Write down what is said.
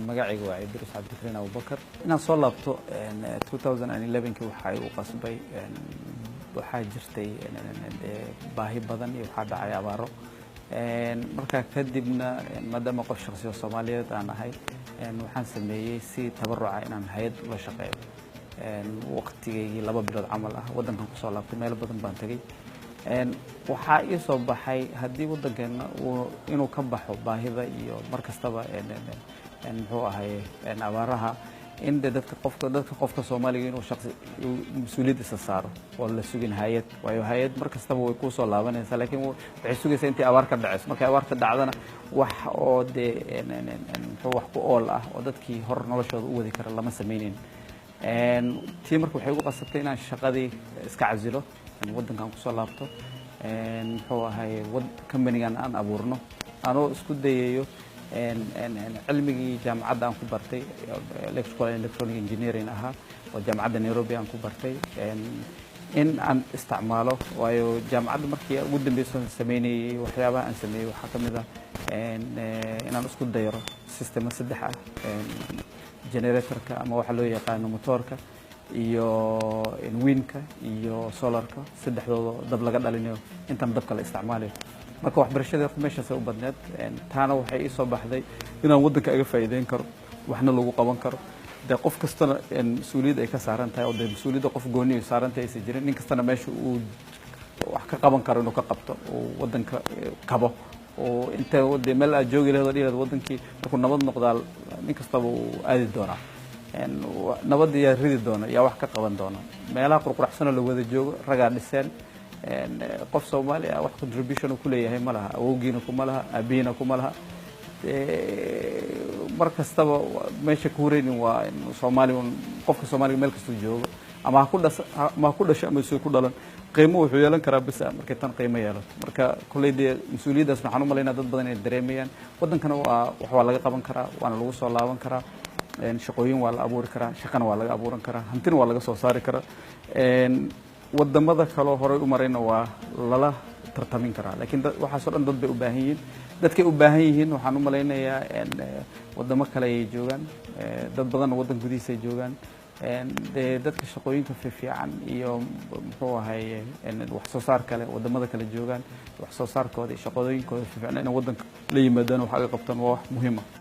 magacaygu waa Idris Cabdikariin Abubakar inaan soo laabto 2011 waxa ay u qasbay waxaa jirtay baahi badan iyo waxa dhacay abaaro marka kadibna maadaama qof shakhsi Soomaaliyeed aan ahay waxaan sameeyay si tabaruca inaan hay'ad la shaqeeyo waqtigii 2 bilood camal ah wadankan ku soo laabtay meel badan baan tagay waxa ii soo baxay hadii wadankeena inuu ka baxo baahida iyo markastaba muxuu ahay abaaraha in dadka qofka Soomaaliga inuu shakhsi mas'uuliyad isa saaro oo la sugin hay'ad waayo hay'ad markastaba way ku soo laabanaysaa laakiin waxay sugaysaa intii abaar ka dhacayso markay abaarta dhacdana wax oo muxuu wax ku ool ah oo dadkii hor noloshooda u wadi kara lama sameeynin tii markii waxay ugu qasabtay inaan shaqadii iska casilo wadankan ku soo laabto muxuu ahay company-gan aan abuurno anoo isku dayayo cilmigii jaamacadda aan ku bartay electrical and electronic engineering aha oo jaamacadda Nairobi aan ku bartay in aan isticmaalo waayo jaamacadda markii ugu dambeysay sameeyay waxyaabaha aan sameeyay waxa kamid ah inaan isku dayro system saddex ah generatorka ama waxa loo yaqaan motorka iyo windka iyo solarka saddexdooda dab laga dhalinayo intaan dabka la isticmaalayo marka waxbarashada meeshaas u badneed taana waxay ii soo baxday inaan wadanka aga faa'iideyn karo waxna lagu qaban karo qof kastana mas'uuliyad ay ka saaran tahay oo mas'uuliyadda qof gooni ay saaran tahay si jirin nin kastana meesha uu wax ka qaban karo inuu ka qabto oo wadanka kabo oo inta meel aad joogi lahayd wadankii markuu nabad noqdaa nin kastaba uu aadi doonaa nabad iyo ridi doona yaa wax ka qaban doona meelaha qurqurxsan la wada joogo ragaa dhiseen qof Soomaali ah wax contribution ku leeyahay malaha awowgiina kuma laha abiina kuma laha markastaba meesha ku horeeyeen waa Soomaali qofka Soomaaliga meel kasta joogo ama ku dhashay ama soo ku dhalan qiimo wuxuu yeelan karaa bis markay tan qiimo yeelo marka kulleeyda mas'uuliyadaas waxaan u maleynaa dad badan inay dareemayaan wadankana waa laga qaban karaa waana lagu soo laaban karaa shaqooyin waa la abuuri karaa shaqana waa laga abuuran karaa hantina waa laga soo saari karaa wadamada kale hore u marayna waa lala tartamin karaa laakiin waxa soo dhan dad bay u baahan yihiin dadkay u baahan yihiin waxaan u maleynayaa wadamo kale ay joogan dad badan wadan gudihiisa ay joogan dadka shaqooyinka fiican iyo muxuu ahay wax soo saar kale wadamada kale joogan wax soo saarkooda iyo shaqooyinkooda fiican in wadanka la yimaadaan waxa ay qabtaan waa wax muhiim ah